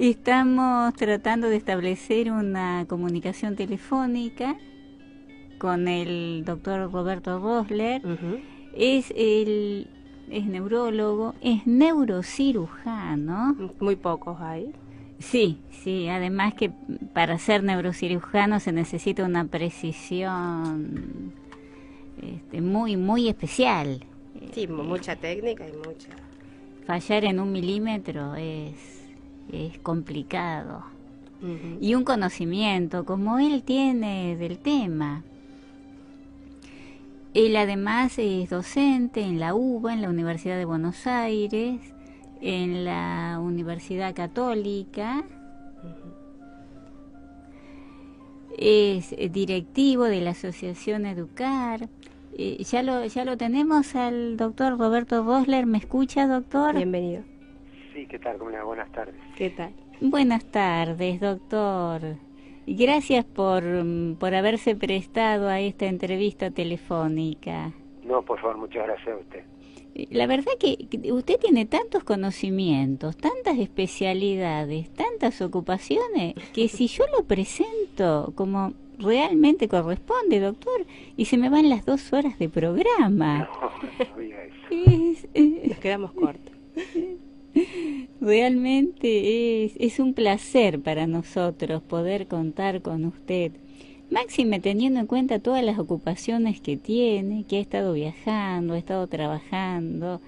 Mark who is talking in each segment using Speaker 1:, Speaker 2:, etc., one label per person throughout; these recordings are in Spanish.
Speaker 1: Estamos tratando de establecer una comunicación telefónica con el doctor Roberto Rosler.
Speaker 2: Ujú.
Speaker 1: Es neurólogo, es neurocirujano.
Speaker 2: Muy pocos hay.
Speaker 1: Sí, sí, además que para ser neurocirujano se necesita una precisión muy, muy especial.
Speaker 2: Sí, mucha técnica y mucha...
Speaker 1: Fallar en 1 milímetro es complicado.
Speaker 2: Ujú.
Speaker 1: Y un conocimiento como él tiene del tema. Él además es docente en la UBA, en la Universidad de Buenos Aires, en la Universidad Católica. Es directivo de la Asociación Educar. Ya lo tenemos al doctor Roberto Rosler. ¿Me escucha, doctor?
Speaker 2: Bienvenido.
Speaker 3: Sí, ¿qué tal? ¿Cómo le va? Buenas tardes.
Speaker 2: ¿Qué tal?
Speaker 1: Buenas tardes, doctor. Gracias por haberse prestado a esta entrevista telefónica.
Speaker 3: No, por favor, muchas gracias a usted.
Speaker 1: La verdad que usted tiene tantos conocimientos, tantas especialidades, tantas ocupaciones, que si yo lo presento como realmente corresponde, doctor, y se me van las 2 horas de programa.
Speaker 3: No diga eso.
Speaker 2: Nos quedamos cortos.
Speaker 1: Realmente es un placer para nosotros poder contar con usted. Máxime teniendo en cuenta todas las ocupaciones que tiene, que ha estado viajando, ha estado trabajando.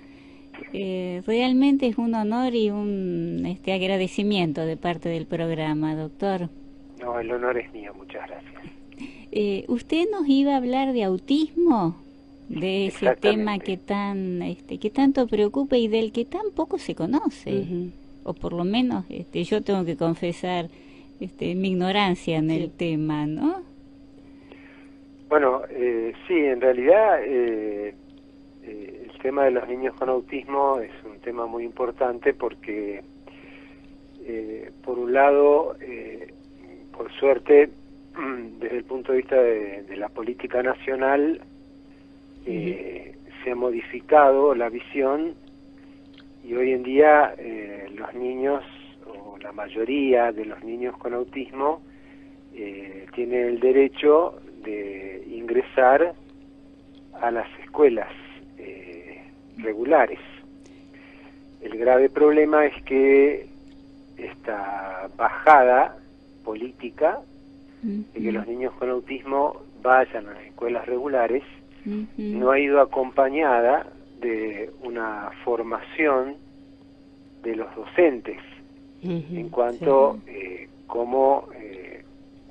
Speaker 1: Realmente es un honor y un agradecimiento de parte del programa, doctor.
Speaker 3: No, el honor es mío, muchas gracias.
Speaker 1: Usted nos iba a hablar de autismo, de ese tema
Speaker 3: Exactamente.
Speaker 1: que tanto preocupa y del que tan poco se conoce.
Speaker 2: Ujú.
Speaker 1: O por lo menos yo tengo que confesar mi ignorancia en el tema, ¿no?
Speaker 3: Bueno, sí, en realidad el tema de los niños con autismo es un tema muy importante porque, por un lado, por suerte, desde el punto de vista de la política nacional, se ha modificado la visión y hoy en día los niños, o la mayoría de los niños con autismo, tienen el derecho de ingresar a las escuelas regulares. El grave problema es que esta bajada política de que los niños con autismo vayan a las escuelas regulares no ha ido acompañada de una formación de los docentes en cuanto cómo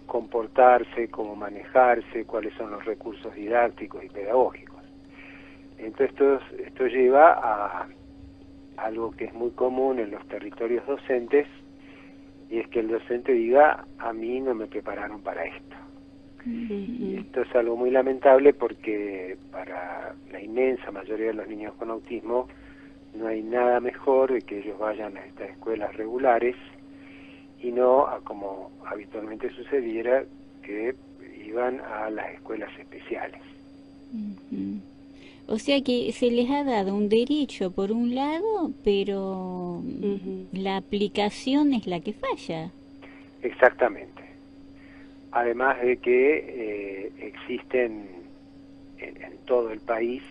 Speaker 3: comportarse, cómo manejarse, cuáles son los recursos didácticos y pedagógicos. Entonces esto lleva a algo que es muy común en los territorios docentes, y es que el docente diga: a mí no me prepararon para esto. Y esto es algo muy lamentable porque para la inmensa mayoría de los niños con autismo no hay nada mejor de que ellos vayan a estas escuelas regulares y no a como habitualmente sucediera, que iban a las escuelas especiales.
Speaker 1: O sea que se les ha dado un derecho por un lado, pero la aplicación es la que falla.
Speaker 3: Exactamente. Además de que existen en todo el país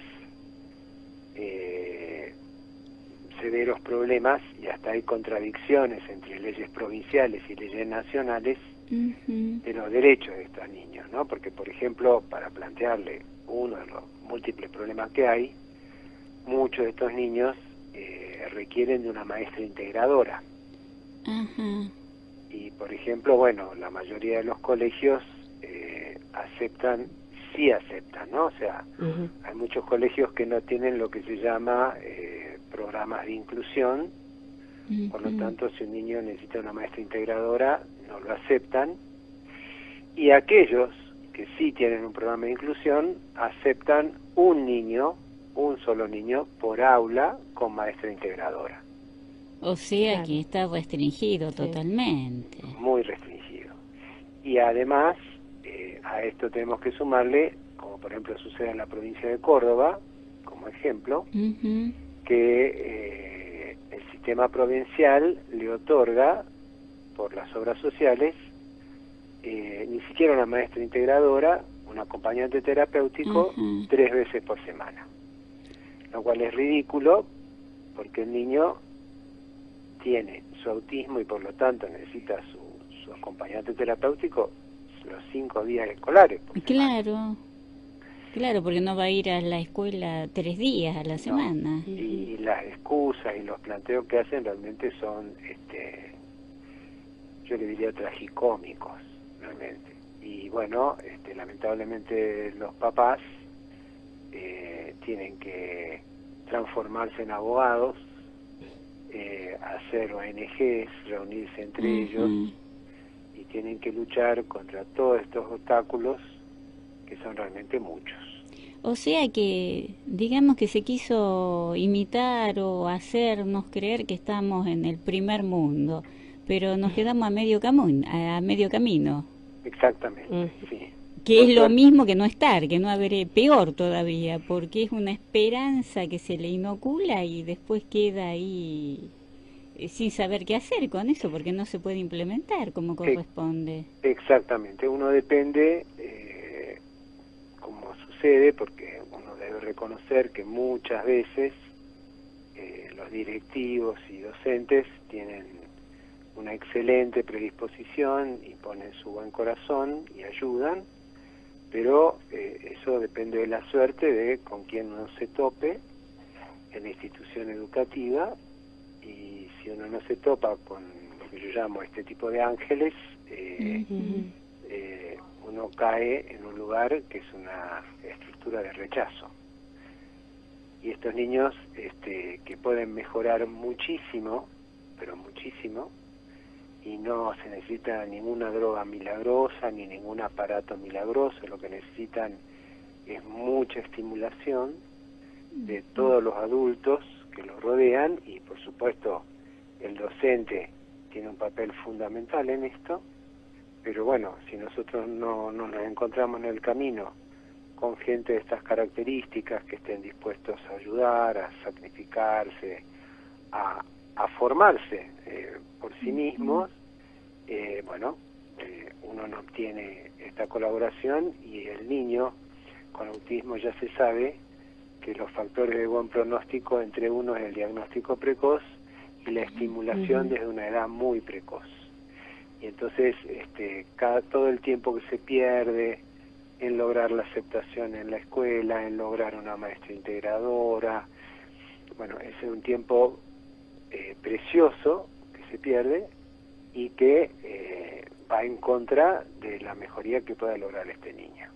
Speaker 3: severos problemas y hasta hay contradicciones entre leyes provinciales y leyes nacionales de los derechos de estos niños, ¿no? Porque, por ejemplo, para plantearle uno de los múltiples problemas que hay, muchos de estos niños requieren de una maestra integradora. Y, por ejemplo, bueno, la mayoría de los colegios sí aceptan, ¿no? O sea, hay muchos colegios que no tienen lo que se llama programas de inclusión, por lo tanto, si un niño necesita una maestra integradora, no lo aceptan, y aquellos que sí tienen un programa de inclusión, aceptan un solo niño por aula con maestra integradora.
Speaker 1: O sea que está restringido totalmente.
Speaker 3: Muy restringido. Y además, a esto tenemos que sumarle, como por ejemplo sucede en la provincia de Córdoba, como ejemplo, que el sistema provincial le otorga por las obras sociales, ni siquiera una maestra integradora, un acompañante terapéutico 3 veces por semana. Lo cual es ridículo porque el niño tiene su autismo y por lo tanto necesita su acompañante terapéutico los 5 días escolares.
Speaker 1: Claro, claro, porque no va a ir a la escuela 3 días a la semana.
Speaker 3: Y las excusas y los planteos que hacen realmente son, yo le diría tragicómicos, realmente. Y bueno, lamentablemente los papás tienen que transformarse en abogados, hacer ONGs, reunirse entre ellos, y tienen que luchar contra todos estos obstáculos que son realmente muchos.
Speaker 1: O sea que, digamos que se quiso imitar o hacernos creer que estamos en el primer mundo, pero nos quedamos a medio camino.
Speaker 3: Exactamente, sí.
Speaker 1: Que es lo mismo que no estar, que no haber, peor todavía, porque es una esperanza que se le inocula y después queda ahí sin saber qué hacer con eso, porque no se puede implementar como corresponde.
Speaker 3: Exactamente, uno depende, como sucede, porque uno debe reconocer que muchas veces los directivos y docentes tienen una excelente predisposición y ponen su buen corazón y ayudan, pero eso depende de la suerte de con quién uno se tope en la institución educativa, y si uno no se topa con lo que yo llamo este tipo de ángeles, uno cae en un lugar que es una estructura de rechazo. Y estos niños que pueden mejorar muchísimo, pero muchísimo, y no se necesita ninguna droga milagrosa ni ningún aparato milagroso, lo que necesitan es mucha estimulación de todos los adultos que los rodean, y por supuesto el docente tiene un papel fundamental en esto, pero bueno, si nosotros no nos encontramos en el camino con gente de estas características que estén dispuestos a ayudar, a sacrificarse, a formarse por sí mismos, uno no obtiene esta colaboración, y el niño con autismo ya se sabe que los factores de buen pronóstico entre uno es el diagnóstico precoz y la estimulación desde una edad muy precoz. Y entonces todo el tiempo que se pierde en lograr la aceptación en la escuela, en lograr una maestra integradora, bueno, ese es un tiempo precioso que se pierde y que va en contra de la mejoría que pueda lograr este niño.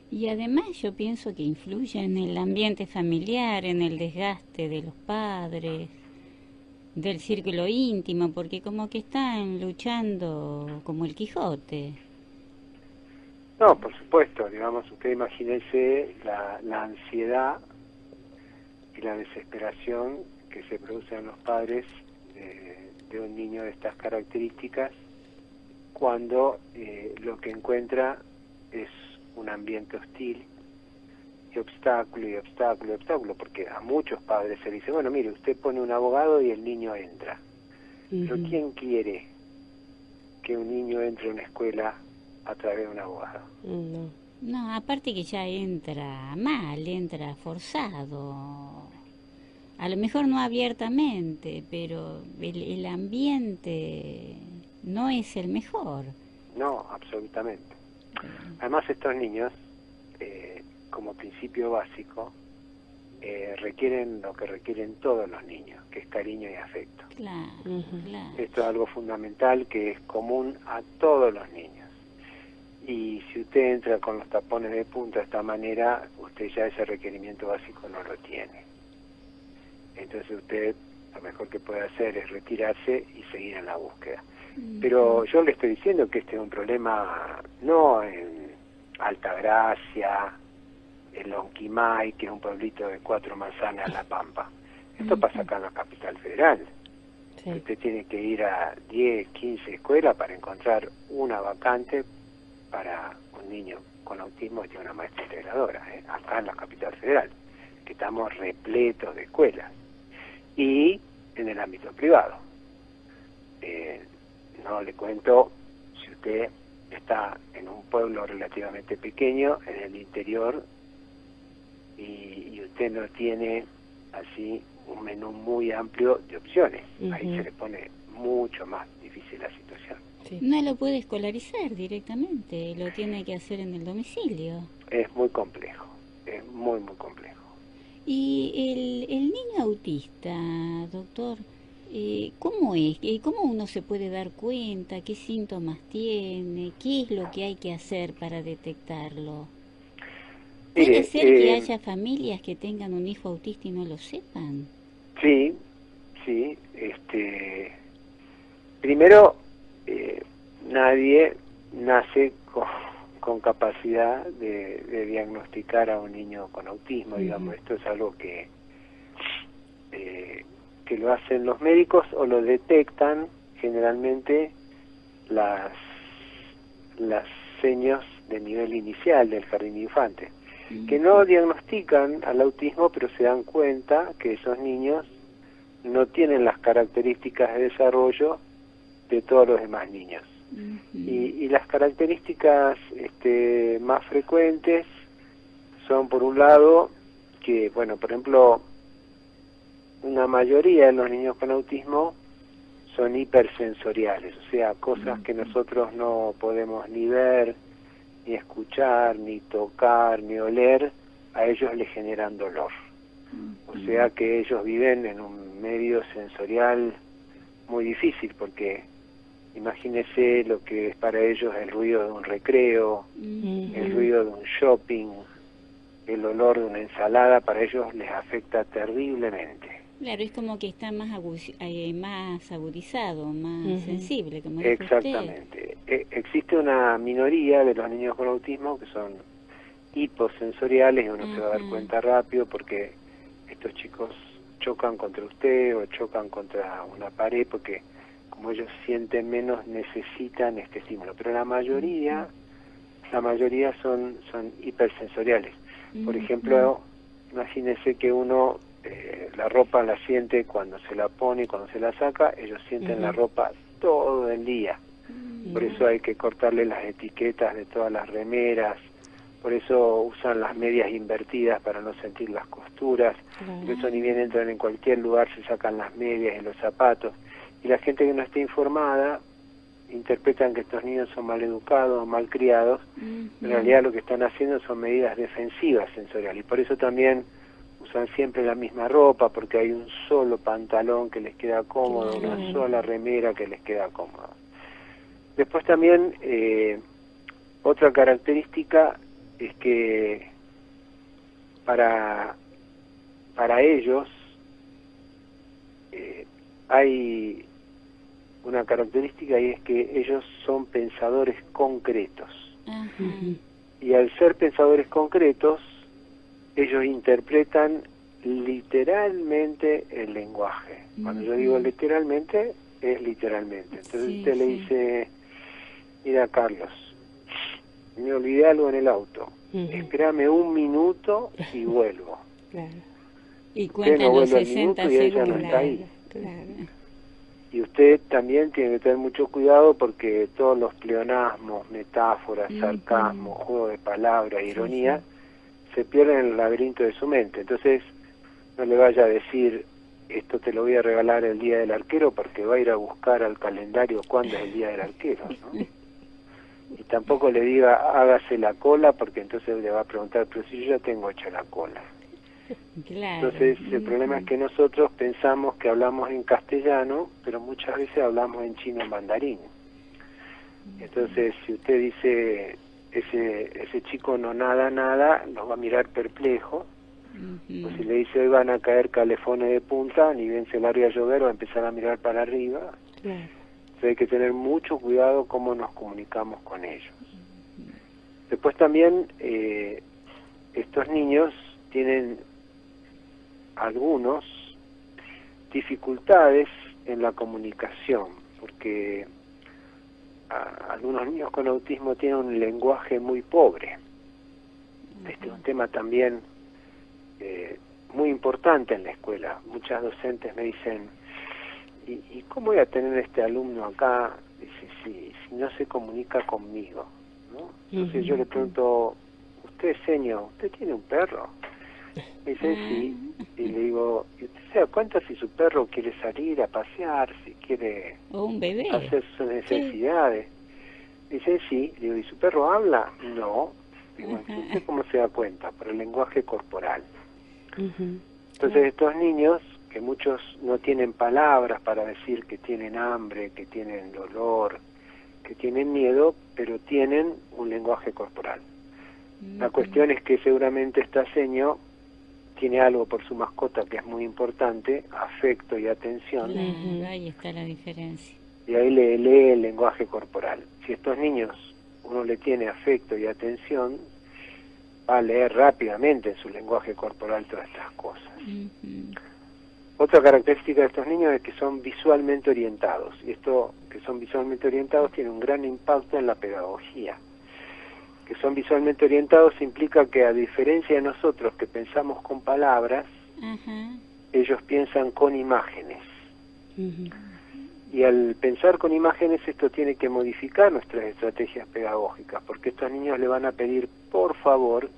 Speaker 1: Y además yo pienso que influye en el ambiente familiar, en el desgaste de los padres, del círculo íntimo, porque como que están luchando como el Quijote.
Speaker 3: No, por supuesto, digamos, usted imagínese la ansiedad y la desesperación que se produce en los padres de un niño de estas características cuando lo que encuentra es un ambiente hostil y obstáculo y obstáculo y obstáculo, porque a muchos padres se dice, bueno, mire, usted pone un abogado y el niño entra. Pero ¿quién quiere que un niño entre a una escuela a través de un abogado?
Speaker 1: No, aparte que ya entra mal, entra forzado. A lo mejor no abiertamente, pero el ambiente no es el mejor.
Speaker 3: No, absolutamente. Además, estos niños, como principio básico, requieren lo que requieren todos los niños, que es cariño y afecto.
Speaker 1: Claro, claro.
Speaker 3: Esto es algo fundamental que es común a todos los niños. Y si usted entra con los tapones de punta de esta manera, usted ya ese requerimiento básico no lo tiene. Entonces usted lo mejor que puede hacer es retirarse y seguir en la búsqueda. Pero yo le estoy diciendo que este es un problema no en Altagracia, en Lonquimay, que es un pueblito de 4 manzanas, La Pampa. Esto pasa acá en la capital federal. Sí. Usted tiene que ir a 10, 15 escuelas para encontrar una vacante para un niño con autismo que tiene una maestra integradora, acá en la capital federal, que estamos repletos de escuelas. Y en el ámbito privado. no le cuento, si usted está en un pueblo relativamente pequeño, en el interior, y usted no tiene así un menú muy amplio de opciones, ahí se le pone mucho más difícil la situación.
Speaker 1: Sí. No lo puede escolarizar directamente, lo tiene que hacer en el domicilio.
Speaker 3: Es muy complejo, es muy complejo.
Speaker 1: Y el niño autista, doctor, ¿cómo es? ¿Cómo uno se puede dar cuenta? ¿Qué síntomas tiene? ¿Qué es lo que hay que hacer para detectarlo? ¿Puede
Speaker 3: Mire,
Speaker 1: ser que haya familias que tengan un hijo autista y no lo sepan?
Speaker 3: Sí. Primero, nadie nace con capacidad de diagnosticar a un niño con autismo, digamos. Esto es algo que lo hacen los médicos o lo detectan generalmente las señas de nivel inicial del jardín de infantes, que no diagnostican al autismo, pero se dan cuenta que esos niños no tienen las características de desarrollo de todos los demás niños. Y las características más frecuentes son, por un lado, que, bueno, por ejemplo, una mayoría de los niños con autismo son hipersensoriales, o sea, cosas que nosotros no podemos ni ver, ni escuchar, ni tocar, ni oler, a ellos les generan dolor. O sea que ellos viven en un medio sensorial muy difícil, porque imagínese lo que es para ellos el ruido de un recreo, el ruido de un shopping, el olor de una ensalada, para ellos les afecta terriblemente.
Speaker 1: Claro, es como que está más agudizado, más sensible, como dijo
Speaker 3: Exactamente. Existe una minoría de los niños con autismo que son hiposensoriales, y uno se va a dar cuenta rápido porque estos chicos chocan contra usted o chocan contra una pared porque como ellos sienten menos necesitan este estímulo, pero la mayoría son hipersensoriales. Por ejemplo, imagínense que uno la ropa la siente cuando se la pone y cuando se la saca, ellos sienten la ropa todo el día. Por eso hay que cortarle las etiquetas de todas las remeras, por eso usan las medias invertidas para no sentir las costuras, por eso ni bien entran en cualquier lugar se sacan las medias y los zapatos. Y la gente que no está informada interpretan que estos niños son mal educados o mal criados, en realidad lo que están haciendo son medidas defensivas sensoriales, y por eso también usan siempre la misma ropa, porque hay un solo pantalón que les queda cómodo, una sola remera que les queda cómoda. Después también otra característica es que para ellos hay una característica, y es que ellos son pensadores concretos. Y al ser pensadores concretos, ellos interpretan literalmente el lenguaje. Cuando yo digo literalmente, es literalmente. Entonces usted le dice, mira Carlos, me olvidé algo en el auto, espérame un minuto y vuelvo.
Speaker 1: Y cuenta los 60 segundos.
Speaker 3: No está ahí. Y usted también tiene que tener mucho cuidado porque todos los pleonasmos, metáforas, sarcasmos, juego de palabras, ironía, se pierden en el laberinto de su mente. Entonces, no le vaya a decir, esto te lo voy a regalar el día del arquero, porque va a ir a buscar al calendario cuándo es el día del arquero, ¿no? Y tampoco le diga, hágase la cola, porque entonces le va a preguntar, pero si yo ya tengo hecha la cola. Entonces, el problema es que nosotros pensamos que hablamos en castellano, pero muchas veces hablamos en chino o mandarín. Entonces, si usted dice, ese chico no nada, nos va a mirar perplejo. O si le dice, hoy van a caer calefones de punta, ni bien se larga a llover, va a empezar a mirar para arriba. Entonces hay que tener mucho cuidado cómo nos comunicamos con ellos. Después también, estos niños tienen algunos dificultades en la comunicación, porque algunos niños con autismo tienen un lenguaje muy pobre. Este es un tema también muy importante en la escuela. Muchas docentes me dicen, ¿y cómo voy a tener este alumno acá? Dice, no se comunica conmigo, ¿no? Entonces yo le pregunto, ¿usted, señor, usted tiene un perro? Me dice, sí. Y le digo, ¿y usted se da cuenta si su perro quiere salir a pasear, si quiere
Speaker 1: O un bebé.
Speaker 3: hacer sus necesidades? Dice, sí. Le digo, ¿y su perro habla? No. Digo, ¿usted cómo se da cuenta? Por el lenguaje corporal. Entonces estos niños, que muchos no tienen palabras para decir que tienen hambre, que tienen dolor, que tienen miedo, pero tienen un lenguaje corporal. La cuestión es que seguramente esta seño tiene algo por su mascota que es muy importante, afecto y atención.
Speaker 1: Claro, ahí está la diferencia.
Speaker 3: Y ahí le lee el lenguaje corporal. Si estos niños uno le tiene afecto y atención, va a leer rápidamente en su lenguaje corporal todas estas cosas. Otra característica de estos niños es que son visualmente orientados, y esto que son visualmente orientados tiene un gran impacto en la pedagogía. Que son visualmente orientados implica que, a diferencia de nosotros que pensamos con palabras, ellos piensan con imágenes. Y al pensar con imágenes esto tiene que modificar nuestras estrategias pedagógicas, porque estos niños le van a pedir, por favor,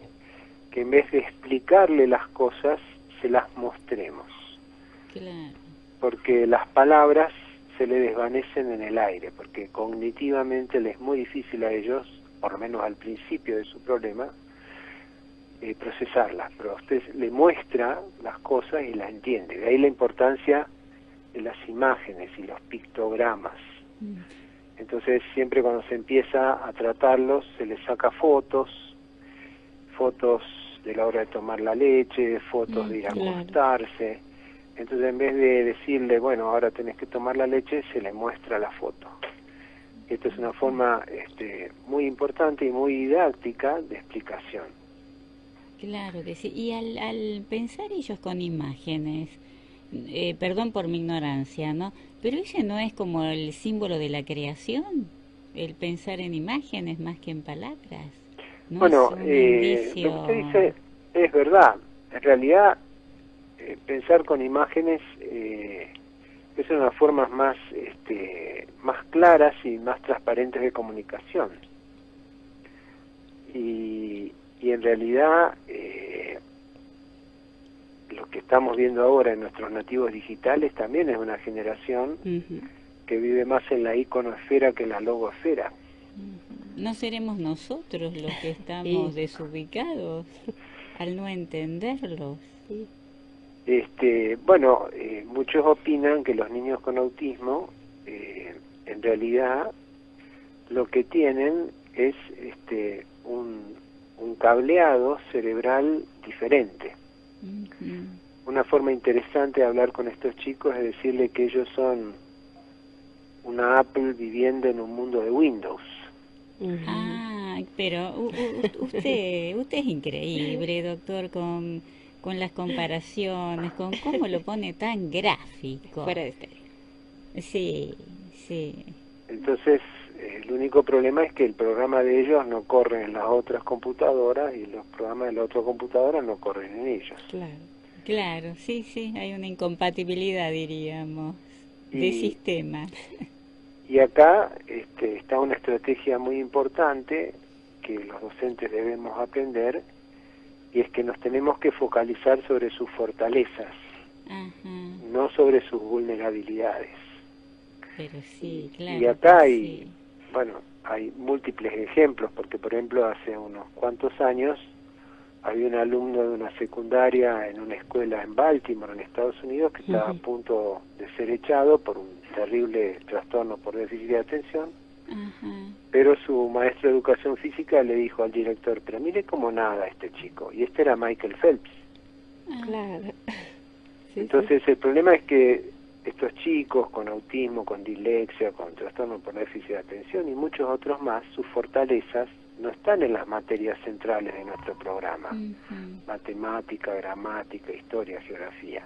Speaker 3: que en vez de explicarle las cosas, se las mostremos.
Speaker 1: Claro.
Speaker 3: Porque las palabras se le desvanecen en el aire, porque cognitivamente les es muy difícil a ellos, por lo menos al principio de su problema, procesarlas. Pero usted le muestra las cosas y las entiende. De ahí la importancia de las imágenes y los pictogramas. Entonces siempre cuando se empieza a tratarlos se les saca fotos de la hora de tomar la leche, fotos de ir a acostarse. Entonces en vez de decirle, bueno, ahora tenés que tomar la leche, se le muestra la foto. Esto es una forma muy importante y muy didáctica de explicación.
Speaker 1: Claro que sí. Y al pensar ellos con imágenes, perdón por mi ignorancia, ¿no? Pero ese no es como el símbolo de la creación, el pensar en imágenes más que en palabras. ¿No?
Speaker 3: Bueno,
Speaker 1: Es un
Speaker 3: lo que
Speaker 1: indicio...
Speaker 3: usted dice es verdad. En realidad, pensar con imágenes es una forma más claras y más transparentes de comunicación. Y en realidad lo que estamos viendo ahora en nuestros nativos digitales también es una generación que vive más en la iconosfera que en la logosfera.
Speaker 1: ¿No seremos nosotros los que estamos desubicados al no entenderlos?
Speaker 3: Bueno, muchos opinan que los niños con autismo en realidad lo que tienen es un cableado cerebral diferente. Una forma interesante de hablar con estos chicos es decirle que ellos son una Apple viviendo en un mundo de Windows.
Speaker 1: Pero usted es increíble, doctor, con las comparaciones, con cómo lo pone tan gráfico.
Speaker 2: Fuera de estéreo.
Speaker 1: Sí.
Speaker 3: Entonces, el único problema es que el programa de ellos no corre en las otras computadoras y los programas de la otra computadora no corren en ellos.
Speaker 1: Claro, sí, hay una incompatibilidad, diríamos, de sistemas.
Speaker 3: Y acá está una estrategia muy importante que los docentes debemos aprender, y es que nos tenemos que focalizar sobre sus fortalezas, no sobre sus vulnerabilidades.
Speaker 1: Pero sí, claro.
Speaker 3: Y acá hay múltiples ejemplos, porque por ejemplo hace unos cuantos años había un alumno de una secundaria en una escuela en Baltimore, en Estados Unidos, que estaba a punto de ser echado por un terrible trastorno por déficit de atención, pero su maestro de educación física le dijo al director, pero mire cómo nada este chico, y este era Michael Phelps.
Speaker 2: Claro.
Speaker 3: Entonces el problema es que estos chicos con autismo, con dislexia, con trastorno por déficit de atención y muchos otros más, sus fortalezas no están en las materias centrales de nuestro programa, matemática, gramática, historia, geografía.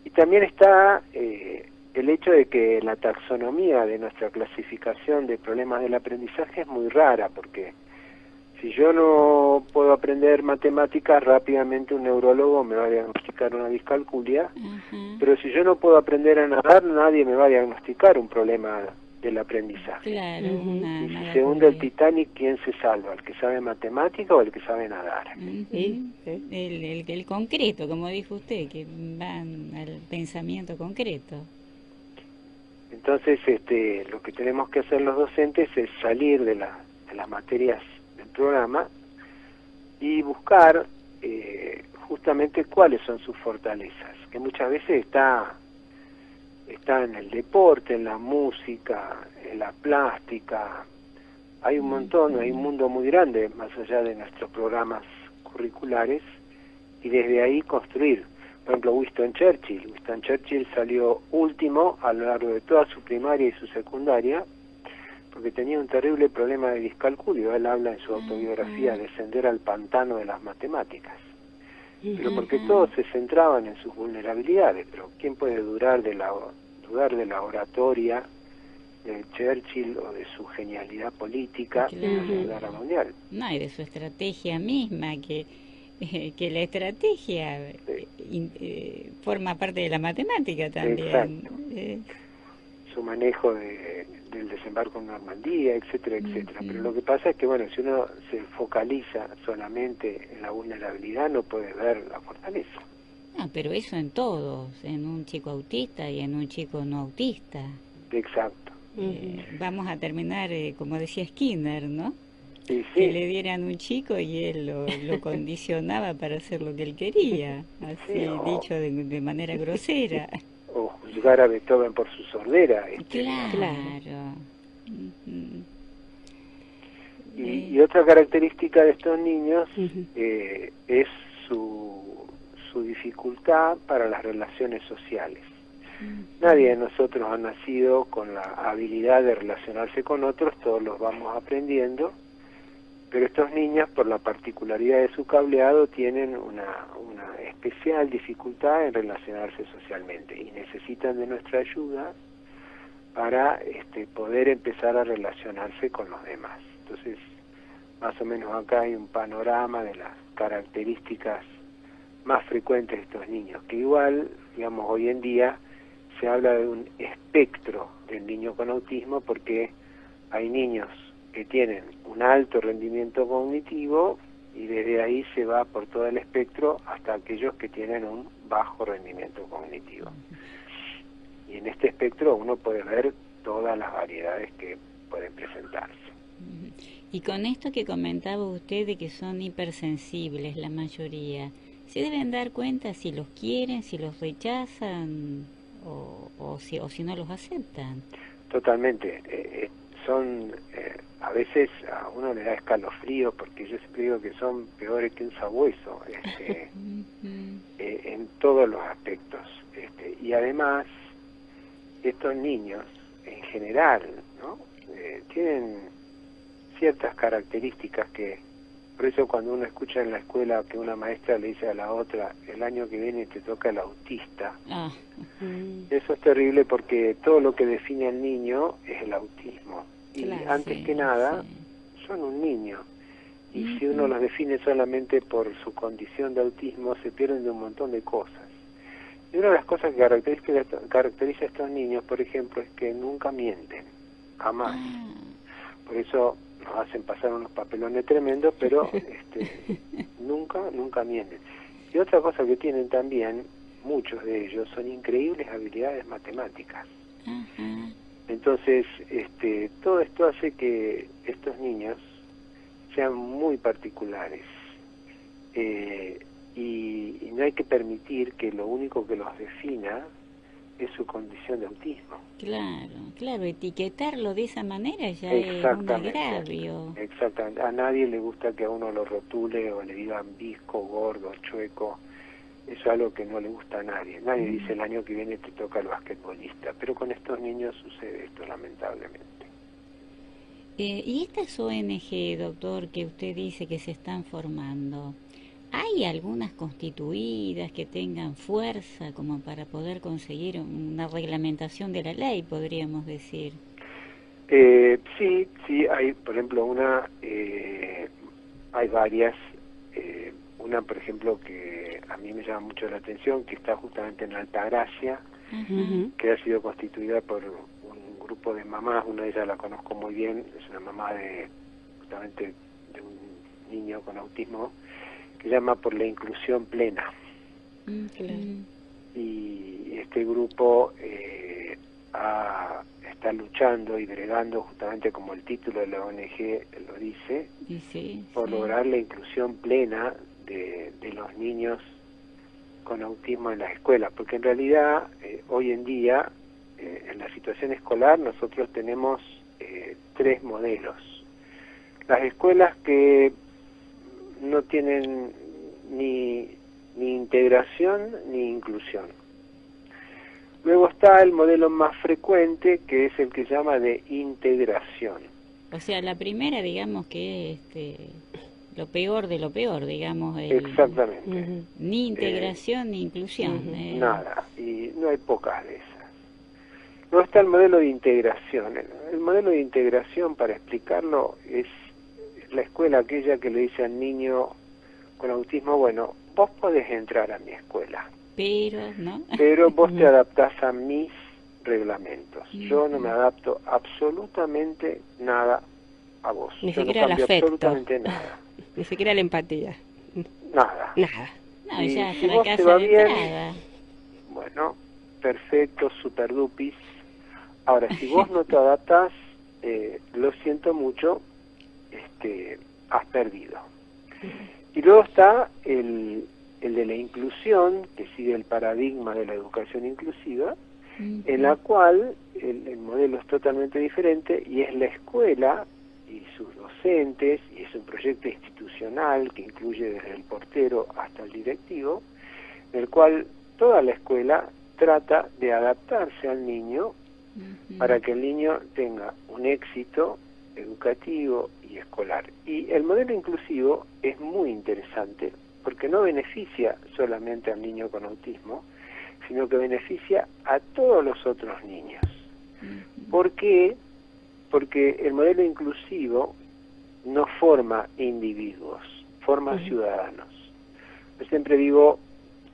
Speaker 3: Y también está el hecho de que la taxonomía de nuestra clasificación de problemas del aprendizaje es muy rara, porque si yo no puedo aprender matemáticas, rápidamente un neurólogo me va a diagnosticar una discalculia, pero si yo no puedo aprender a nadar, nadie me va a diagnosticar un problema del aprendizaje.
Speaker 1: Claro,
Speaker 3: Y si se hunde el Titanic, ¿quién se salva? ¿El que sabe matemática o el que sabe nadar?
Speaker 2: Sí.
Speaker 1: El concreto, como dijo usted, que van al pensamiento concreto.
Speaker 3: Entonces, lo que tenemos que hacer los docentes es salir de las materias del programa y buscar justamente cuáles son sus fortalezas, que muchas veces está en el deporte, en la música, en la plástica. Hay un montón, hay un mundo muy grande más allá de nuestros programas curriculares, y desde ahí construir. Por ejemplo, Winston Churchill salió último a lo largo de toda su primaria y su secundaria porque tenía un terrible problema de discalculio. Él habla en su autobiografía descender al pantano de las matemáticas, pero porque todos se centraban en sus vulnerabilidades. Pero ¿quién puede dudar de la oratoria de Churchill o de su genialidad política en la Segunda Guerra Mundial?
Speaker 1: No, y de su estrategia misma, que la estrategia forma parte de la matemática también.
Speaker 3: Exacto. Su manejo del desembarco en Normandía, etcétera, etcétera. Pero lo que pasa es que, bueno, si uno se focaliza solamente en la vulnerabilidad, no puede ver la fortaleza.
Speaker 1: Ah, pero eso en todos, en un chico autista y en un chico no autista.
Speaker 3: Exacto.
Speaker 1: Vamos a terminar, como decía Skinner, ¿no?
Speaker 3: Sí.
Speaker 1: Que le dieran un chico y él lo condicionaba para hacer lo que él quería, así dicho de manera grosera.
Speaker 3: O juzgar a Beethoven por su sordera.
Speaker 1: Claro.
Speaker 3: Y otra característica de estos niños es su dificultad para las relaciones sociales. Nadie de nosotros ha nacido con la habilidad de relacionarse con otros, todos los vamos aprendiendo, pero estos niños, por la particularidad de su cableado, tienen una especial dificultad en relacionarse socialmente y necesitan de nuestra ayuda para poder empezar a relacionarse con los demás. Entonces, más o menos acá hay un panorama de las características más frecuentes de estos niños, que igual, digamos, hoy en día se habla de un espectro del niño con autismo, porque hay niños que tienen un alto rendimiento cognitivo y desde ahí se va por todo el espectro hasta aquellos que tienen un bajo rendimiento cognitivo. Y en este espectro uno puede ver todas las variedades que pueden presentarse.
Speaker 1: Y con esto que comentaba usted de que son hipersensibles la mayoría, ¿se deben dar cuenta si los quieren, si los rechazan o si no los aceptan?
Speaker 3: Totalmente. A veces a uno le da escalofrío, porque yo siempre digo que son peores que un sabueso en todos los aspectos. Y además, estos niños en general, ¿no? Tienen ciertas características que, por eso cuando uno escucha en la escuela que una maestra le dice a la otra, el año que viene te toca el autista, eso es terrible, porque todo lo que define al niño es el autismo. Y antes que nada, son un niño. Y si uno los define solamente por su condición de autismo, se pierden de un montón de cosas. Y una de las cosas que caracteriza a estos niños, por ejemplo, es que nunca mienten, jamás. Por eso nos hacen pasar unos papelones tremendos, pero nunca mienten. Y otra cosa que tienen también, muchos de ellos, son increíbles habilidades matemáticas. Entonces, todo esto hace que estos niños sean muy particulares, y no hay que permitir que lo único que los defina es su condición de autismo.
Speaker 1: Claro, etiquetarlo de esa manera ya es un agravio.
Speaker 3: Exactamente, a nadie le gusta que a uno lo rotule o le digan visco, gordo, chueco. Eso es algo que no le gusta a nadie. Nadie dice el año que viene te toca el basquetbolista, pero con estos niños sucede esto, lamentablemente.
Speaker 1: Y estas ONG, doctor, que usted dice que se están formando, ¿hay algunas constituidas que tengan fuerza como para poder conseguir una reglamentación de la ley, podríamos decir?
Speaker 3: Sí, hay, por ejemplo, hay varias. Una, por ejemplo, que a mí me llama mucho la atención, que está justamente en Altagracia, que ha sido constituida por un grupo de mamás, una de ellas la conozco muy bien, es una mamá justamente de un niño con autismo, que llama por la inclusión plena.
Speaker 2: Claro.
Speaker 3: Y este grupo está luchando y bregando, justamente como el título de la ONG lo dice, por lograr la inclusión plena de los niños con autismo en las escuelas, porque en realidad hoy en día en la situación escolar nosotros tenemos 3 modelos. Las escuelas que no tienen ni integración ni inclusión. Luego está el modelo más frecuente, que es el que se llama de integración.
Speaker 1: O sea, la primera, digamos, que es lo peor de lo peor, digamos.
Speaker 3: Exactamente.
Speaker 1: Ni integración ni inclusión.
Speaker 3: Nada, y no hay pocas de esas. Luego está el modelo de integración. El modelo de integración, para explicarlo, es la escuela aquella que le dice al niño con autismo, bueno, vos podés entrar a mi escuela, pero vos te adaptás a mis reglamentos. Yo no me adapto absolutamente nada a vos.
Speaker 2: Ni
Speaker 3: Yo
Speaker 2: siquiera
Speaker 3: no cambio
Speaker 2: el afecto.
Speaker 3: absolutamente nada.
Speaker 2: Ni siquiera la empatía.
Speaker 3: Nada.
Speaker 1: No,
Speaker 3: y
Speaker 1: ya
Speaker 3: si vos te va bien, bueno, perfecto, super dupis. Ahora, si vos no te adaptás, lo siento mucho, has perdido. Y luego está el de la inclusión, que sigue el paradigma de la educación inclusiva, en la cual el modelo es totalmente diferente y es la escuela y sus docentes, y es un proyecto institucional que incluye desde el portero hasta el directivo, en el cual toda la escuela trata de adaptarse al niño para que el niño tenga un éxito educativo y escolar. Y el modelo inclusivo es muy interesante porque no beneficia solamente al niño con autismo, sino que beneficia a todos los otros niños. ¿Por qué? Porque el modelo inclusivo no forma individuos, forma ciudadanos. Yo siempre digo,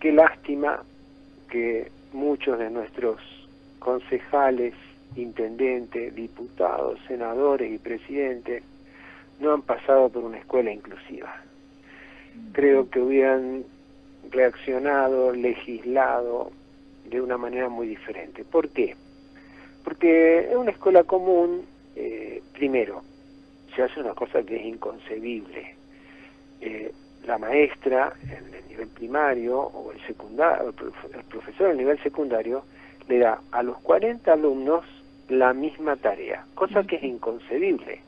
Speaker 3: qué lástima que muchos de nuestros concejales, intendentes, diputados, senadores y presidentes no han pasado por una escuela inclusiva. Creo que hubieran reaccionado, legislado de una manera muy diferente. ¿Por qué? Porque en una escuela común, primero, se hace una cosa que es inconcebible. La maestra en el nivel primario o el secundario, el profesor en el nivel secundario, le da a los 40 alumnos la misma tarea, cosa que es inconcebible,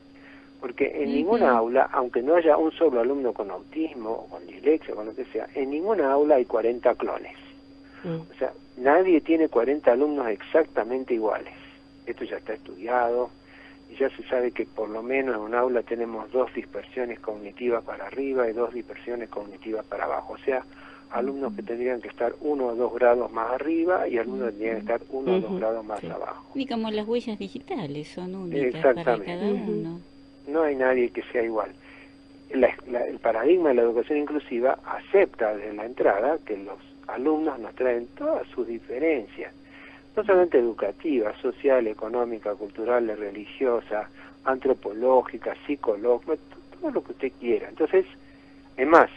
Speaker 3: porque en ninguna aula, aunque no haya un solo alumno con autismo, o con dislexia, o con lo que sea, en ninguna aula hay 40 clones. O sea, nadie tiene 40 alumnos exactamente iguales. Esto ya está estudiado, y ya se sabe que por lo menos en un aula tenemos 2 dispersiones cognitivas para arriba y 2 dispersiones cognitivas para abajo. O sea, alumnos que tendrían que estar 1 o 2 grados más arriba y alumnos que tendrían que estar 1 o 2 grados más abajo.
Speaker 1: Y como las huellas digitales son únicas para cada uno.
Speaker 3: No hay nadie que sea igual. El paradigma de la educación inclusiva acepta desde la entrada que los alumnos nos traen todas sus diferencias, no solamente educativas, social, económica, cultural, religiosa, antropológica, psicológica, todo lo que usted quiera. Entonces, es más,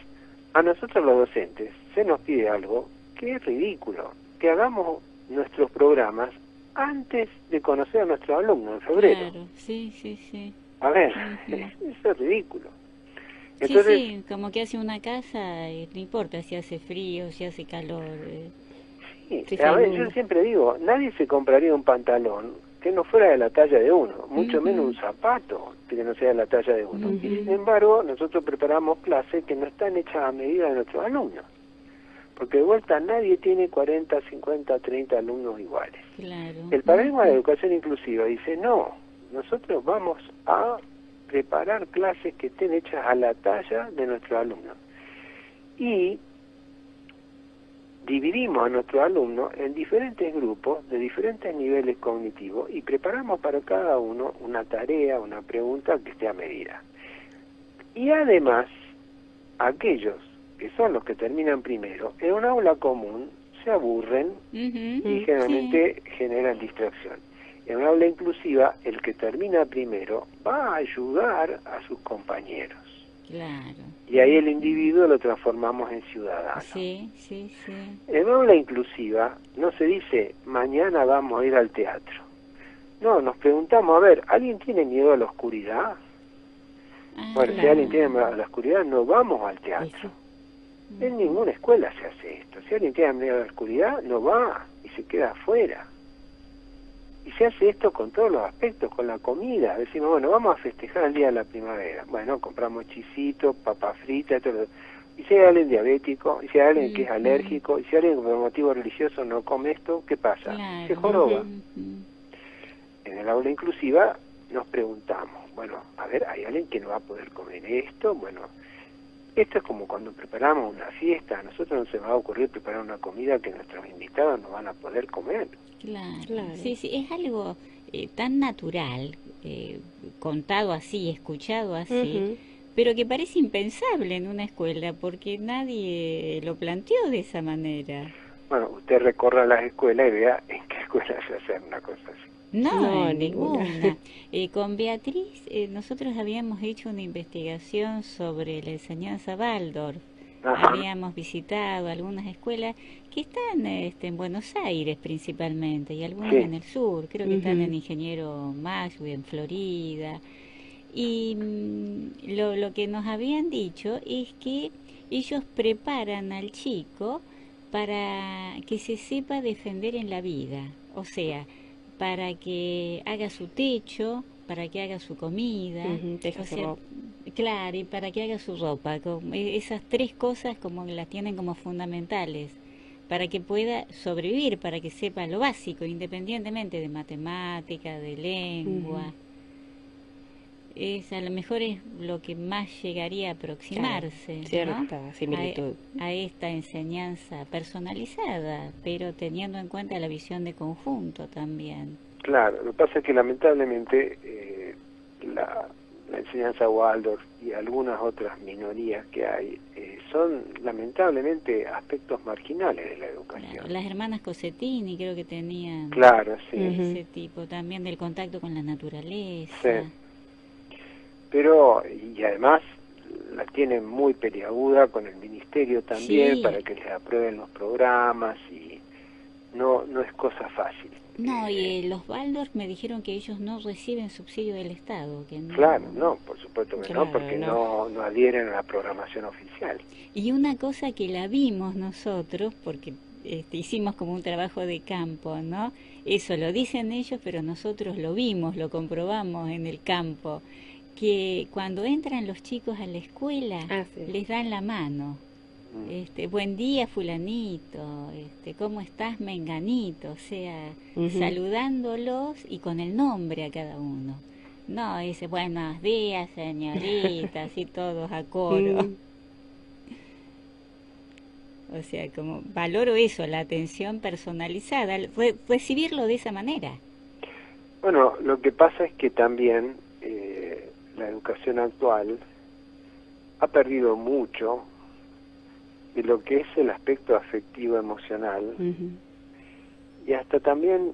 Speaker 3: a nosotros los docentes se nos pide algo que es ridículo, que hagamos nuestros programas antes de conocer a nuestros alumnos en febrero.
Speaker 1: Claro, sí.
Speaker 3: A ver, eso es ridículo.
Speaker 1: Entonces, sí, como que hace una casa, no importa si hace frío, si hace calor.
Speaker 3: A ver, yo siempre digo, nadie se compraría un pantalón que no fuera de la talla de uno, mucho menos un zapato que no sea de la talla de uno. Y sin embargo, nosotros preparamos clases que no están hechas a medida de nuestros alumnos. Porque de vuelta nadie tiene 40, 50, 30 alumnos iguales.
Speaker 1: Claro.
Speaker 3: El paradigma de la educación inclusiva dice, no, nosotros vamos a preparar clases que estén hechas a la talla de nuestros alumnos. Y dividimos a nuestros alumnos en diferentes grupos de diferentes niveles cognitivos y preparamos para cada uno una tarea, una pregunta que esté a medida. Y además, aquellos que son los que terminan primero, en un aula común se aburren y generalmente generan distracción. En una aula inclusiva, el que termina primero va a ayudar a sus compañeros.
Speaker 1: Claro.
Speaker 3: Y ahí el individuo lo transformamos en ciudadano.
Speaker 1: Sí, sí, sí.
Speaker 3: En una aula inclusiva no se dice, mañana vamos a ir al teatro. No, nos preguntamos, a ver, ¿alguien tiene miedo a la oscuridad? Bueno, si alguien tiene miedo a la oscuridad, no vamos al teatro. En ninguna escuela se hace esto. Si alguien tiene miedo a la oscuridad, no va y se queda afuera. Y se hace esto con todos los aspectos, con la comida. Decimos, bueno, vamos a festejar el día de la primavera. Bueno, compramos chisitos, papas fritas, todo. Y si hay alguien diabético, y si hay alguien que es alérgico, y si alguien por motivo religioso no come esto, ¿qué pasa?
Speaker 1: Claro.
Speaker 3: Se joroba. En el aula inclusiva nos preguntamos, bueno, a ver, ¿hay alguien que no va a poder comer esto? Bueno, esto es como cuando preparamos una fiesta. A nosotros no se va a ocurrir preparar una comida que nuestros invitados no van a poder comer.
Speaker 1: Claro. Sí, sí, es algo tan natural, contado así, escuchado así, pero que parece impensable en una escuela porque nadie lo planteó de esa manera.
Speaker 3: Bueno, usted recorra las escuelas y vea en qué escuela se hace una cosa así.
Speaker 1: No, en ninguna. Con Beatriz nosotros habíamos hecho una investigación sobre la enseñanza Waldorf.
Speaker 3: Ajá.
Speaker 1: Habíamos visitado algunas escuelas que están en Buenos Aires principalmente y algunas en el sur. Creo que están en Ingeniero Maxwell, en Florida. Y lo que nos habían dicho es que ellos preparan al chico para que se sepa defender en la vida. O sea, para que haga su techo, para que haga su comida,
Speaker 2: o sea,
Speaker 1: claro, y para que haga su ropa. Esas tres cosas como las tienen como fundamentales para que pueda sobrevivir, para que sepa lo básico, independientemente de matemática, de lengua. A lo mejor es lo que más llegaría a aproximarse,
Speaker 2: claro,
Speaker 1: ¿no?
Speaker 2: similitud.
Speaker 1: A esta enseñanza personalizada, pero teniendo en cuenta la visión de conjunto también.
Speaker 3: Claro, lo que pasa es que lamentablemente la enseñanza Waldorf y algunas otras minorías que hay son lamentablemente aspectos marginales de la educación.
Speaker 1: Claro, las hermanas Cosettini creo que tenían ese tipo también del contacto con la naturaleza.
Speaker 3: Sí. Pero, y además la tienen muy peliaguda con el ministerio también para que les aprueben los programas y no es cosa fácil.
Speaker 1: No, y los Waldorf me dijeron que ellos no reciben subsidio del Estado. Que no...
Speaker 3: Claro, no, por supuesto que no, porque no adhieren a la programación oficial.
Speaker 1: Y una cosa que la vimos nosotros, porque hicimos como un trabajo de campo, ¿no? Eso lo dicen ellos, pero nosotros lo vimos, lo comprobamos en el campo, que cuando entran los chicos a la escuela les dan la mano. Buen día fulanito, ¿cómo estás menganito? O sea, saludándolos y con el nombre a cada uno. No, dice buenos días señoritas y todos a coro. O sea, como valoro eso, la atención personalizada, recibirlo de esa manera.
Speaker 3: Bueno, lo que pasa es que también la educación actual ha perdido mucho de lo que es el aspecto afectivo emocional y hasta también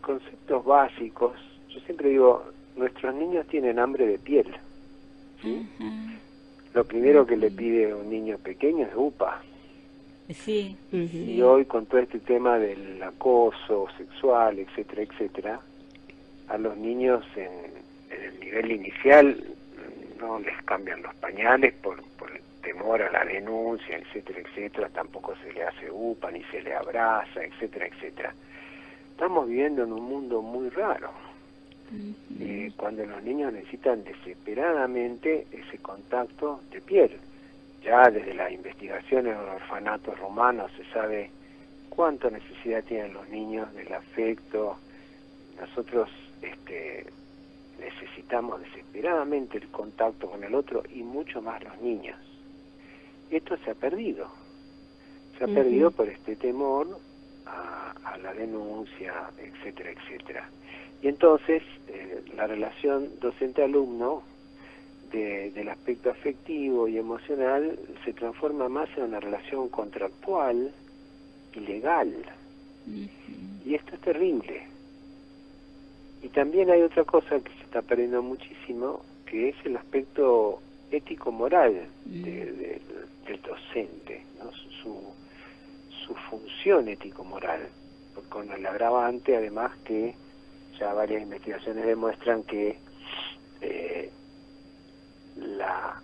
Speaker 3: conceptos básicos. Yo siempre digo, nuestros niños tienen hambre de piel, ¿sí? Lo primero que le pide un niño pequeño es upa.
Speaker 1: Sí.
Speaker 3: Y hoy con todo este tema del acoso sexual, etcétera, etcétera, a los niños en el nivel inicial no les cambian los pañales por el temor a la denuncia, etcétera, etcétera, tampoco se le hace upa, ni se le abraza, etcétera, etcétera. Estamos viviendo en un mundo muy raro, cuando los niños necesitan desesperadamente ese contacto de piel. Ya desde las investigaciones en los orfanatos rumanos se sabe cuánta necesidad tienen los niños del afecto. Nosotros necesitamos desesperadamente el contacto con el otro y mucho más los niños. Esto se ha perdido. Se ha perdido por este temor a la denuncia, etcétera, etcétera. Y entonces la relación docente-alumno del aspecto afectivo y emocional se transforma más en una relación contractual y legal. Y esto es terrible, Y también hay otra cosa que se está perdiendo muchísimo, que es el aspecto ético-moral del docente, ¿no? Su función ético-moral, con el agravante además que ya varias investigaciones demuestran que la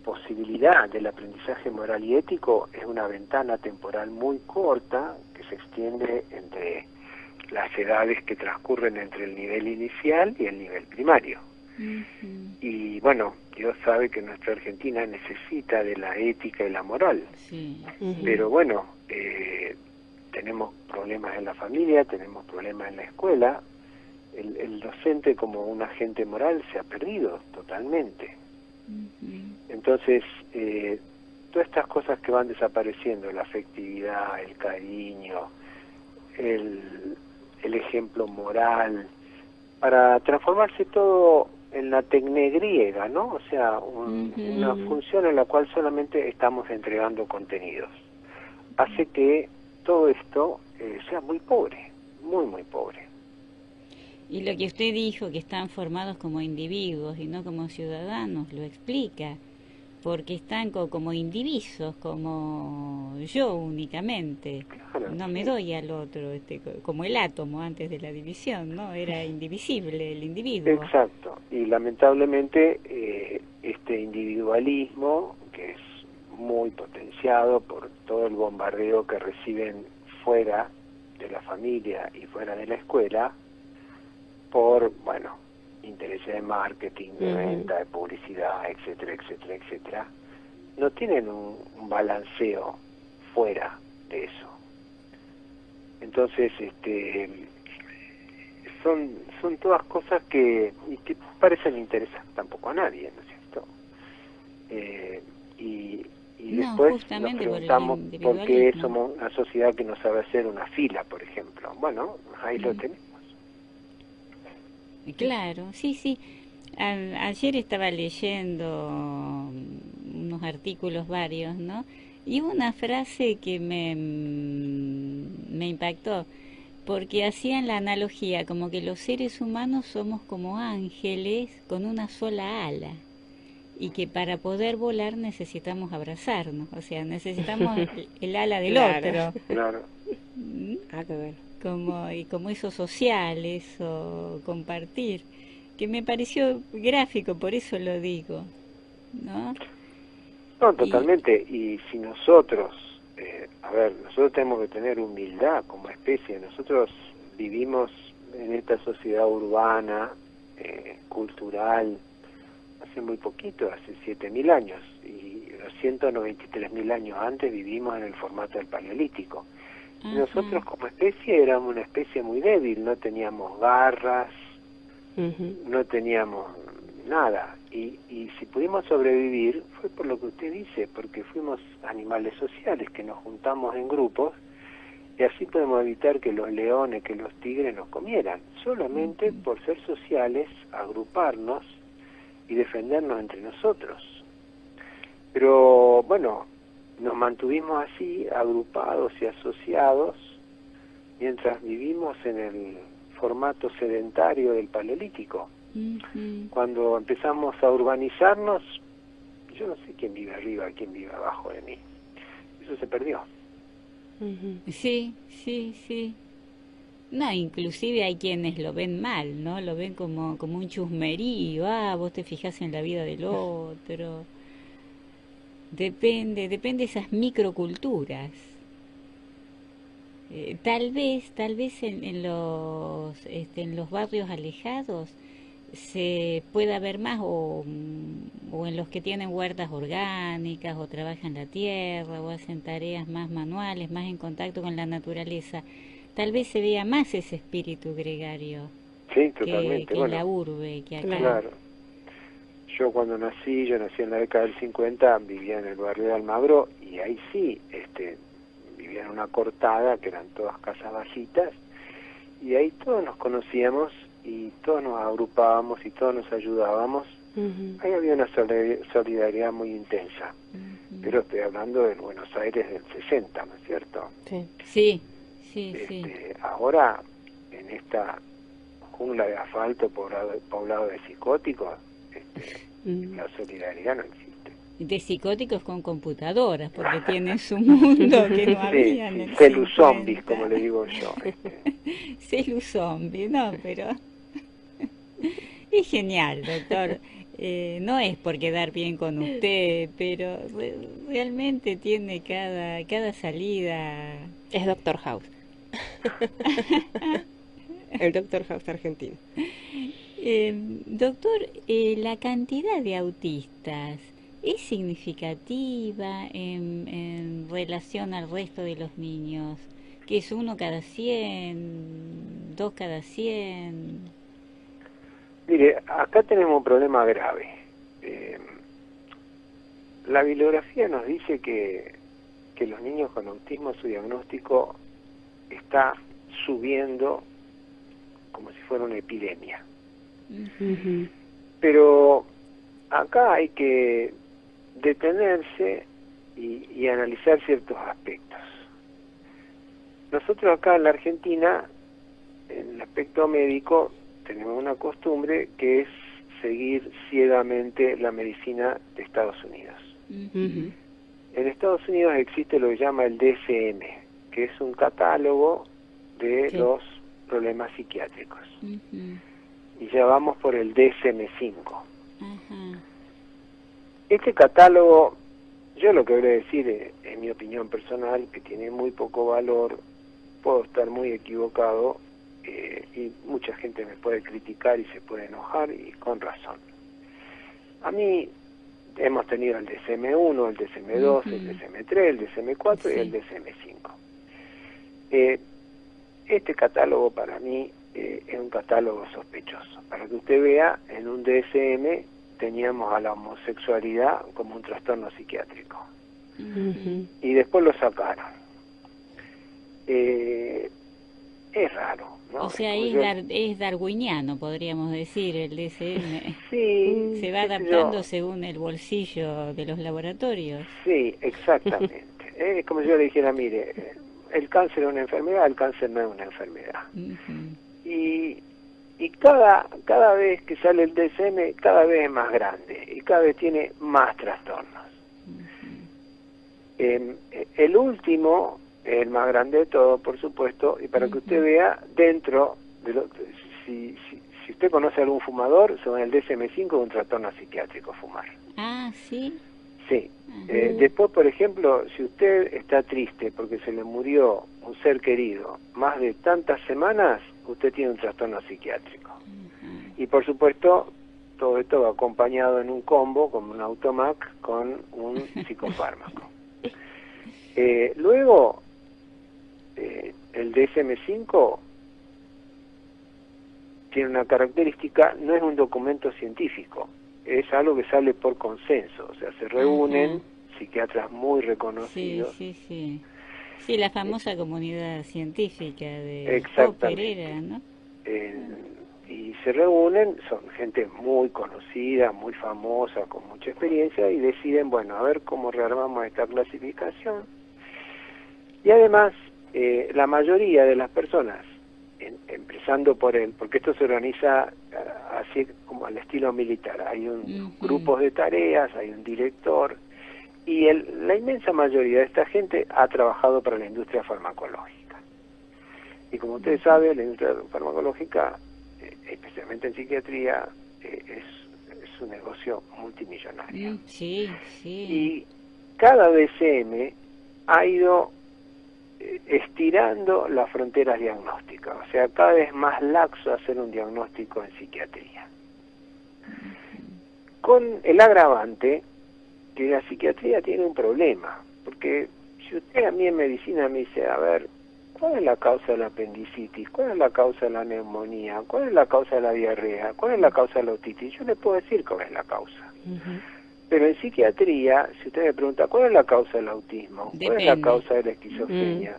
Speaker 3: posibilidad del aprendizaje moral y ético es una ventana temporal muy corta que se extiende entre las edades que transcurren entre el nivel inicial y el nivel primario. Y bueno, Dios sabe que nuestra Argentina necesita de la ética y la moral, pero bueno, tenemos problemas en la familia, tenemos problemas en la escuela. El docente como un agente moral se ha perdido totalmente. Entonces, todas estas cosas que van desapareciendo, la afectividad, el cariño, el ejemplo moral, para transformarse todo en la tecnegriega, ¿no? O sea, una función en la cual solamente estamos entregando contenidos. Hace que todo esto sea muy pobre, muy, muy pobre.
Speaker 1: Y lo que usted dijo, que están formados como individuos y no como ciudadanos, lo explica, porque están como indivisos, como yo únicamente. Claro, no me doy al otro, como el átomo antes de la división, ¿no? Era indivisible el individuo.
Speaker 3: Exacto, y lamentablemente este individualismo, que es muy potenciado por todo el bombardeo que reciben fuera de la familia y fuera de la escuela, por, bueno, intereses de marketing, de venta, de publicidad, etcétera, etcétera, etcétera, no tienen un balanceo fuera de eso. Entonces, son todas cosas que parecen interesar tampoco a nadie, ¿no es cierto? Y después nos preguntamos por qué somos una sociedad que no sabe hacer una fila, por ejemplo. Bueno, ahí lo tenemos.
Speaker 1: Claro, sí. Ayer estaba leyendo unos artículos varios, ¿no? Y una frase que me impactó, porque hacían la analogía como que los seres humanos somos como ángeles con una sola ala, y que para poder volar necesitamos abrazarnos, o sea, necesitamos el ala del otro.
Speaker 3: Claro.
Speaker 1: Como eso social, eso compartir, que me pareció gráfico, por eso lo digo, ¿no?
Speaker 3: No, totalmente, y si nosotros, nosotros tenemos que tener humildad como especie. Nosotros vivimos en esta sociedad urbana, cultural, hace muy poquito, hace 7.000 años, y los 193.000 años antes vivimos en el formato del Paleolítico. Y nosotros como especie éramos una especie muy débil, no teníamos garras, no teníamos nada, y si pudimos sobrevivir fue por lo que usted dice, porque fuimos animales sociales, que nos juntamos en grupos, y así podemos evitar que los leones, que los tigres nos comieran, solamente por ser sociales, agruparnos y defendernos entre nosotros. Pero bueno, nos mantuvimos así, agrupados y asociados, mientras vivimos en el formato sedentario del Paleolítico. Cuando empezamos a urbanizarnos, yo no sé quién vive arriba, quién vive abajo de mí. Eso se perdió.
Speaker 1: Sí. No, inclusive hay quienes lo ven mal, ¿no? Lo ven como un chusmerío. Vos te fijás en la vida del otro. Depende de esas microculturas. Tal vez en los barrios alejados se pueda ver más, o en los que tienen huertas orgánicas, o trabajan la tierra, o hacen tareas más manuales, más en contacto con la naturaleza. Tal vez se vea más ese espíritu gregario.
Speaker 3: Sí, totalmente.
Speaker 1: Que en la urbe, que acá.
Speaker 3: Claro. Yo cuando nací en la década del 50, vivía en el barrio de Almagro, y ahí sí, vivía en una cortada, que eran todas casas bajitas, y ahí todos nos conocíamos, y todos nos agrupábamos, y todos nos ayudábamos. Ahí había una solidaridad muy intensa, pero estoy hablando del Buenos Aires del 60, ¿no es cierto?
Speaker 1: Sí.
Speaker 3: Ahora, en esta jungla de asfalto poblado de psicóticos, la solidaridad no existe.
Speaker 1: De psicóticos con computadoras, porque tienen su mundo que no había en el
Speaker 3: celu
Speaker 1: 50.
Speaker 3: zombies, como le digo yo.
Speaker 1: Celu zombie, no, pero es genial, doctor. No es por quedar bien con usted, pero realmente tiene cada salida.
Speaker 2: Es Doctor House. El Doctor House argentino.
Speaker 1: Doctor, la cantidad de autistas es significativa en relación al resto de los niños, que es 1 cada 100, 2 cada 100.
Speaker 3: Mire, acá tenemos un problema grave. La bibliografía nos dice que los niños con autismo, su diagnóstico está subiendo como si fuera una epidemia.
Speaker 2: Uh-huh.
Speaker 3: Pero acá hay que detenerse y analizar ciertos aspectos. Nosotros acá en la Argentina, en el aspecto médico, tenemos una costumbre que es seguir ciegamente la medicina de Estados Unidos.
Speaker 2: Uh-huh.
Speaker 3: En Estados Unidos existe lo que llama el DSM, que es un catálogo de los problemas psiquiátricos.
Speaker 1: Uh-huh.
Speaker 3: Y ya vamos por el DSM-5.
Speaker 1: Ajá.
Speaker 3: Este catálogo, yo lo que voy a decir, en mi opinión personal, que tiene muy poco valor, puedo estar muy equivocado, y mucha gente me puede criticar y se puede enojar, y con razón. A mí hemos tenido el DSM-1, el DSM-2, el DSM-3, el DSM-4 y el DSM-5. Este catálogo para mí es un catálogo sospechoso. Para que usted vea, en un DSM teníamos a la homosexualidad como un trastorno psiquiátrico.
Speaker 2: Uh-huh.
Speaker 3: Y después lo sacaron. Es raro, ¿no?
Speaker 1: O sea, es darwiniano, podríamos decir, el DSM.
Speaker 3: Sí.
Speaker 1: Se va adaptando según el bolsillo de los laboratorios.
Speaker 3: Sí, exactamente. Es como si yo le dijera, mire, el cáncer es una enfermedad, el cáncer no es una enfermedad.
Speaker 1: Uh-huh.
Speaker 3: Y cada vez que sale el DSM, cada vez es más grande y cada vez tiene más trastornos.
Speaker 1: Uh-huh.
Speaker 3: El último, el más grande de todo, por supuesto, y para que usted vea, dentro de si usted conoce a algún fumador, según el DSM-5 es un trastorno psiquiátrico fumar.
Speaker 1: Ah, ¿sí?
Speaker 3: Sí. Después, por ejemplo, si usted está triste porque se le murió un ser querido más de tantas semanas, usted tiene un trastorno psiquiátrico.
Speaker 1: Uh-huh.
Speaker 3: Y por supuesto, todo esto va acompañado en un combo, como un Automac, con un psicofármaco. Luego, el DSM-5 tiene una característica, no es un documento científico, es algo que sale por consenso, o sea, se reúnen psiquiatras muy reconocidos.
Speaker 1: Sí, la famosa comunidad científica de
Speaker 3: Exactamente.
Speaker 1: ¿no?
Speaker 3: Y se reúnen, son gente muy conocida, muy famosa, con mucha experiencia, y deciden, bueno, a ver cómo rearmamos esta clasificación. Y además, la mayoría de las personas, empezando por él, porque esto se organiza así como al estilo militar, hay grupos de tareas, hay un director, y la inmensa mayoría de esta gente ha trabajado para la industria farmacológica. Y como ustedes saben, la industria farmacológica, especialmente en psiquiatría, es un negocio multimillonario.
Speaker 1: Sí.
Speaker 3: Y cada DSM ha ido estirando las fronteras diagnósticas, o sea, cada vez más laxo hacer un diagnóstico en psiquiatría. Con el agravante que la psiquiatría tiene un problema, porque si usted a mí en medicina me dice, a ver, ¿cuál es la causa de la apendicitis? ¿Cuál es la causa de la neumonía? ¿Cuál es la causa de la diarrea? ¿Cuál es la causa de la otitis? Yo le puedo decir cuál es la causa.
Speaker 2: Uh-huh.
Speaker 3: Pero en psiquiatría, si usted me pregunta, ¿cuál es la causa del autismo? ¿Cuál
Speaker 1: Depende.
Speaker 3: es la causa de la esquizofrenia?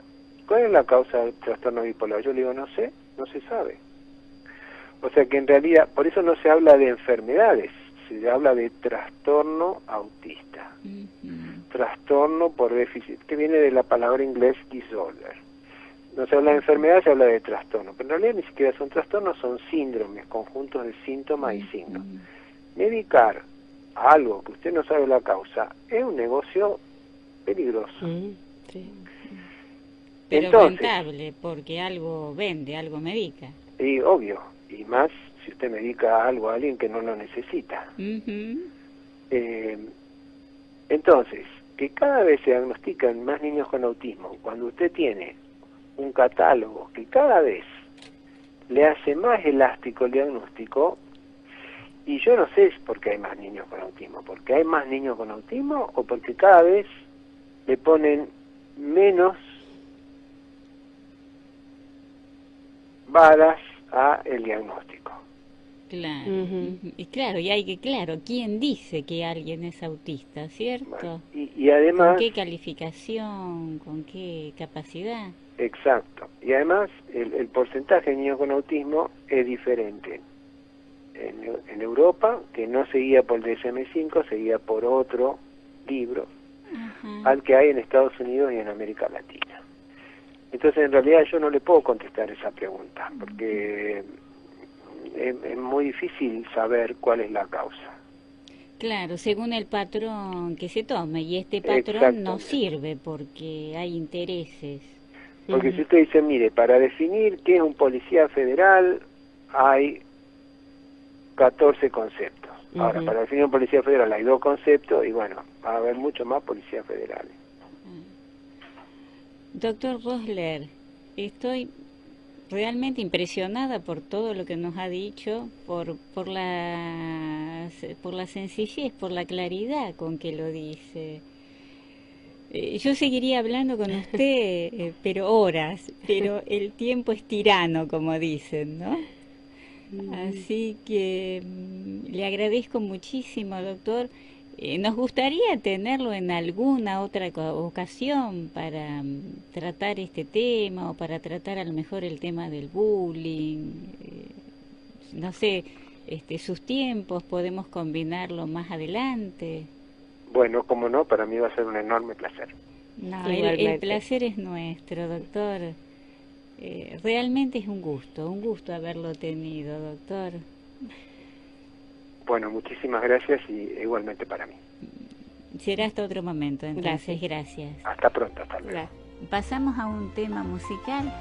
Speaker 3: ¿Cuál es la causa del trastorno bipolar? Yo le digo, no sé, no se sabe. O sea que en realidad, por eso no se habla de enfermedades, se habla de trastorno autista.
Speaker 1: Uh-huh.
Speaker 3: Trastorno por déficit, que viene de la palabra inglés disorder. No se habla de enfermedad, se habla de trastorno, pero en realidad ni siquiera son trastornos, son síndromes, conjuntos de síntomas y signos. Medicar algo que usted no sabe la causa es un negocio peligroso.
Speaker 2: Sí.
Speaker 1: Pero
Speaker 3: Entonces,
Speaker 1: rentable, porque algo vende, algo medica.
Speaker 3: y obvio, y más si usted medica algo a alguien que no lo necesita. Entonces, que cada vez se diagnostican más niños con autismo, cuando usted tiene un catálogo que cada vez le hace más elástico el diagnóstico, y yo no sé por qué hay más niños con autismo, porque hay más niños con autismo o porque cada vez le ponen menos varas a el diagnóstico.
Speaker 1: Claro, y claro, ¿quién dice que alguien es autista, cierto?
Speaker 3: Bueno, y además...
Speaker 1: ¿Con qué calificación? ¿Con qué capacidad?
Speaker 3: Exacto. Y además el porcentaje de niños con autismo es diferente. En Europa, que no seguía por el DSM-5, seguía por otro libro, al que hay en Estados Unidos y en América Latina. Entonces, en realidad yo no le puedo contestar esa pregunta, porque es muy difícil saber cuál es la causa.
Speaker 1: Claro, según el patrón que se tome, y este patrón no sirve porque hay intereses.
Speaker 3: Porque si usted dice, mire, para definir qué es un policía federal, hay 14 conceptos. Ahora, para definir un policía federal hay 2 conceptos, y bueno, va a haber mucho más policías federales.
Speaker 1: Doctor Rosler, estoy realmente impresionada por todo lo que nos ha dicho, por la sencillez, por la claridad con que lo dice. Yo seguiría hablando con usted, pero horas, pero el tiempo es tirano, como dicen, ¿no? Así que le agradezco muchísimo, doctor. Nos gustaría tenerlo en alguna otra ocasión para tratar este tema o para tratar a lo mejor el tema del bullying. No sé, sus tiempos, podemos combinarlo más adelante.
Speaker 3: Bueno, como no, para mí va a ser un enorme placer.
Speaker 1: No, el placer es nuestro, doctor. Realmente es un gusto haberlo tenido, doctor.
Speaker 3: Bueno, muchísimas gracias y igualmente para mí.
Speaker 1: Será hasta otro momento, entonces, gracias.
Speaker 3: Hasta pronto, hasta luego.
Speaker 1: Pasamos a un tema musical.